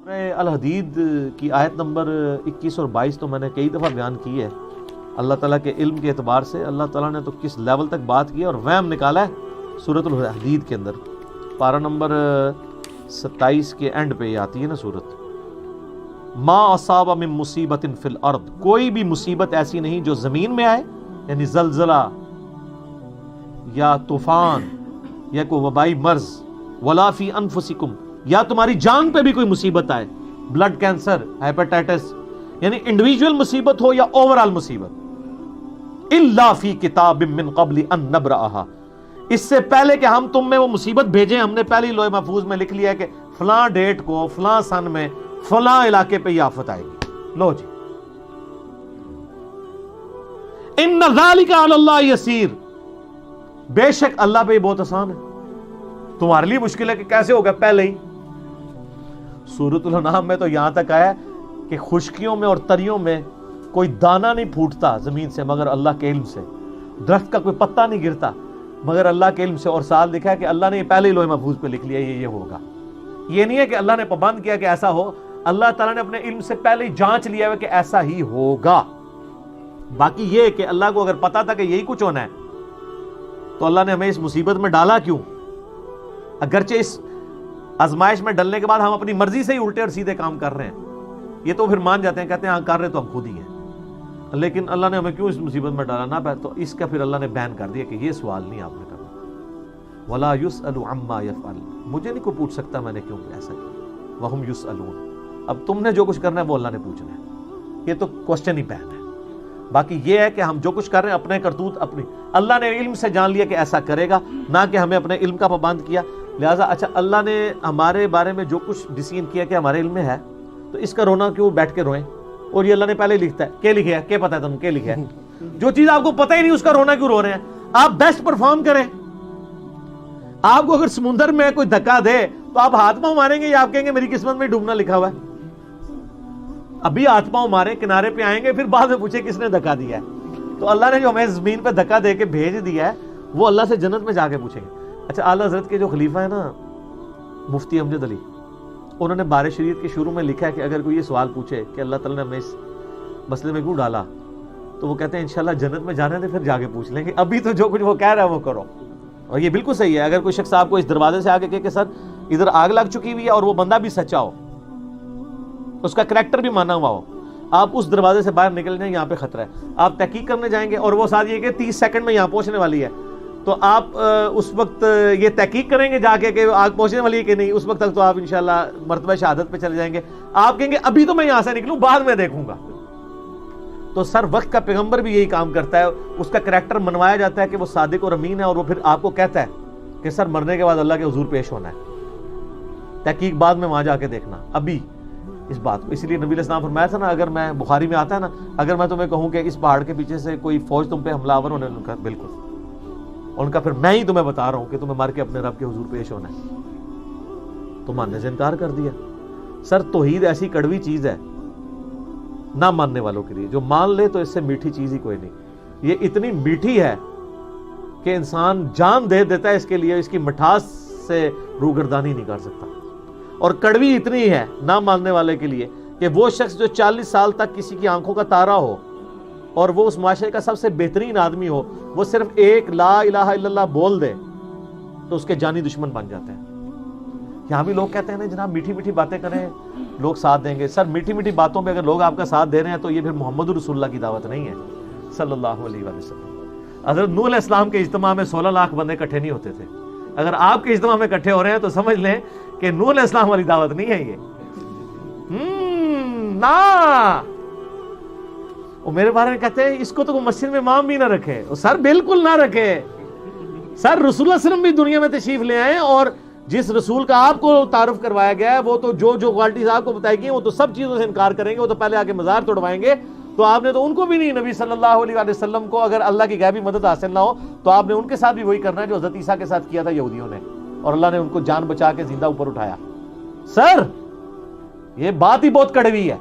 الحدید کی آیت نمبر 21 اور 22 تو میں نے کئی دفعہ بیان کی ہے. اللہ تعالیٰ کے علم کے اعتبار سے اللہ تعالیٰ نے تو کس لیول تک بات کی اور وہم نکالا ہے سورۃ الحدید کے اندر. پارہ نمبر 27 کے اینڈ پہ یہ آتی ہے نا سورت. ما اصاب من مصیبت فی الارض، کوئی بھی مصیبت ایسی نہیں جو زمین میں آئے، یعنی زلزلہ یا طوفان یا کوئی وبائی مرض، ولا فی انفسکم، یا تمہاری جان پہ بھی کوئی مصیبت آئے، بلڈ کینسر، ہیپاٹائٹس، یعنی انڈیویجول مصیبت ہو یا اوورال مصیبت، الا فی کتاب من قبل ان نبرأہا، اس سے پہلے کہ ہم تم میں وہ مصیبت بھیجیں ہم نے پہلے ہی لوح محفوظ میں لکھ لیا ہے کہ فلاں ڈیٹ کو فلاں سن میں فلاں علاقے پہ یہ آفت آئے گی. لو جی، ان ذالک علی اللہ یسیر، بے شک اللہ پہ یہ بہت آسان ہے. تمہارے لیے مشکل ہے کہ کیسے ہوگا پہلے ہی. سورۃ الانعام میں تو یہاں تک آیا کہ خشکیوں میں اور تریوں میں کوئی دانہ نہیں پھوٹتا زمین سے مگر اللہ کے علم سے، درخت کا کوئی پتا نہیں گرتا مگر اللہ کے علم سے. اور ساتھ لکھا ہے کہ اللہ نے یہ پہلے ہی لوح محفوظ پہ لکھ لیا یہ ہوگا. یہ نہیں ہے کہ اللہ نے پابند کیا کہ ایسا ہو، اللہ تعالیٰ نے اپنے علم سے پہلے ہی جانچ لیا ہے کہ ایسا ہی ہوگا. باقی یہ کہ اللہ کو اگر پتا تھا کہ یہی کچھ ہونا ہے تو اللہ نے ہمیں اس مصیبت میں ڈالا کیوں؟ اگرچہ اس آزمائش میں ڈلنے کے بعد ہم اپنی مرضی سے ہی الٹے اور سیدھے کام کر رہے ہیں، یہ تو پھر مان جاتے ہیں، کہتے ہیں ہاں کر رہے تو ہم خود ہی ہیں، لیکن اللہ نے ہمیں کیوں اس مصیبت میں ڈالا نہ. تو اس کا پھر اللہ نے بیان کر دیا کہ یہ سوال نہیں آپ نے کرنا. وَلَا يُسْأَلُ عَمَّا يَفْعَلُ، مجھے نہیں کوئی پوچھ سکتا میں نے کیوں ایسا کیا. وَهُمْ يُسْأَلُونَ، اب تم نے جو کچھ کرنا ہے وہ اللہ نے پوچھنا ہے. یہ تو کوسچن ہی پہن ہے. باقی یہ ہے کہ ہم جو کچھ کر رہے ہیں اپنے کرتوت اپنی، اللہ نے علم سے جان لیا کہ ایسا کرے گا، نہ کہ ہمیں اپنے علم کا پابند کیا. لہٰذا اچھا اللہ نے ہمارے بارے میں جو کچھ ڈیسیژن کیا کہ ہمارے علم میں ہے تو اس کا رونا کیوں بیٹھ کے روئیں؟ اور یہ اللہ نے پہلے لکھتا ہے، کیا لکھا ہے، کیا پتا ہے تم کیا لکھا ہے؟ جو چیز آپ کو پتہ ہی نہیں اس کا رونا کیوں رو رہے ہیں؟ آپ بیسٹ پرفارم کریں. آپ کو اگر سمندر میں کوئی دھکا دے تو آپ ہاتھ پاؤں ماریں گے یا آپ کہیں گے میری قسمت میں ڈوبنا لکھا ہوا ہے؟ ابھی ہاتھ پاؤں مارے کنارے پہ آئیں گے پھر بعد میں پوچھے کس نے دھکا دیا ہے. تو اللہ نے جو ہمیں زمین پہ دھکا دے کے بھیج دیا ہے وہ اللہ سے جنت میں جا کے پوچھیں گے. اچھا اعلیٰ حضرت کے جو خلیفہ ہے نا مفتی امجد علی، انہوں نے بار شریعت کے شروع میں لکھا ہے کہ اگر کوئی یہ سوال پوچھے کہ اللہ تعالیٰ نے ہمیں اس مسئلے میں کیوں ڈالا تو وہ کہتے ہیں انشاءاللہ جنت میں جانے دے پھر جا کے پوچھ لیں گے، ابھی تو جو کچھ وہ کہہ رہا ہے وہ کرو. اور یہ بالکل صحیح ہے. اگر کوئی شخص آپ کو اس دروازے سے آگے کہے کہ سر ادھر آگ لگ چکی ہوئی ہے اور وہ بندہ بھی سچا ہو، اس کا کریکٹر بھی مانا ہوا ہو، آپ اس دروازے سے باہر نکل جائیں، یہاں پہ خطرہ ہے. آپ تحقیق کرنے جائیں گے اور وہ ساتھ یہ کہ 30 سیکنڈ میں یہاں پہنچنے والی ہے، تو آپ اس وقت یہ تحقیق کریں گے جا کے کہ آگ پہنچنے والی ہے کہ نہیں. اس وقت تک تو آپ انشاءاللہ مرتبہ شہادت پہ چلے جائیں گے. آپ کہیں گے ابھی تو میں یہاں سے نکلوں بعد میں دیکھوں گا. تو سر وقت کا پیغمبر بھی یہی کام کرتا ہے، اس کا کریکٹر منوایا جاتا ہے کہ وہ صادق اور امین ہے، اور وہ پھر آپ کو کہتا ہے کہ سر مرنے کے بعد اللہ کے حضور پیش ہونا ہے، تحقیق بعد میں وہاں جا کے دیکھنا ابھی اس بات کو. اس لیے نبی علیہ السلام فرمایا تھا نا، اگر میں بخاری میں آتا ہے نا، اگر میں تمہیں کہوں کہ اس پہاڑ کے پیچھے سے کوئی فوج تم پہ حملہ آور ہونے، ان کا بالکل، اور ان کا پھر میں ہی تمہیں بتا رہا ہوں کہ تمہیں مار کے اپنے رب کے حضور پیش ہونا ہے، تو ماننے سے انکار کر دیا. سر توحید ایسی کڑوی چیز ہے نہ ماننے والوں کے لیے، جو مان لے تو اس سے میٹھی چیز ہی کوئی نہیں. یہ اتنی میٹھی ہے کہ انسان جان دے دیتا ہے اس کے لیے، اس کی مٹھاس سے روگردانی نہیں کر سکتا. اور کڑوی اتنی ہے نہ ماننے والے کے لیے کہ وہ شخص جو 40 سال تک کسی کی آنکھوں کا تارا ہو اور وہ اس معاشرے کا سب سے بہترین آدمی ہو، وہ صرف ایک لا الہ الا اللہ بول دے تو اس کے جانی دشمن بن جاتے ہیں. یہاں بھی لوگ کہتے ہیں نا جناب میٹھی میٹھی باتیں کریں لوگ ساتھ دیں گے. سر میٹھی میٹھی باتوں پہ اگر لوگ آپ کا ساتھ دے رہے ہیں تو یہ پھر محمد رسول اللہ کی دعوت نہیں ہے صلی اللہ علیہ وسلم. حضرت نوح علیہ السلام کے اجتماع میں 16 لاکھ بندے اکٹھے نہیں ہوتے تھے. اگر آپ کے اجتماع میں اکٹھے ہو رہے ہیں تو سمجھ لیں کہ نوح علیہ السلام والی دعوت نہیں ہے یہ. وہ میرے بارے میں کہتے ہیں اس کو تو مسجد میں امام بھی نہ رکھے. سر بالکل نہ رکھے. سر رسول اللہ صلی اللہ علیہ وسلم بھی دنیا میں تشریف لے آئے اور جس رسول کا آپ کو تعارف کروایا گیا ہے وہ تو جو کوالٹیز آپ کو بتائی گئی وہ تو سب چیزوں سے انکار کریں گے. وہ تو پہلے آ کے مزار توڑوائیں گے. تو آپ نے تو ان کو بھی نہیں، نبی صلی اللہ علیہ وسلم کو اگر اللہ کی غیبی مدد حاصل نہ ہو تو آپ نے ان کے ساتھ بھی وہی کرنا ہے جو حضرت عیسیٰ کے ساتھ کیا تھا یہودیوں نے، اور اللہ نے ان کو جان بچا کے زندہ اوپر اٹھایا. سر یہ بات ہی بہت کڑوی ہے.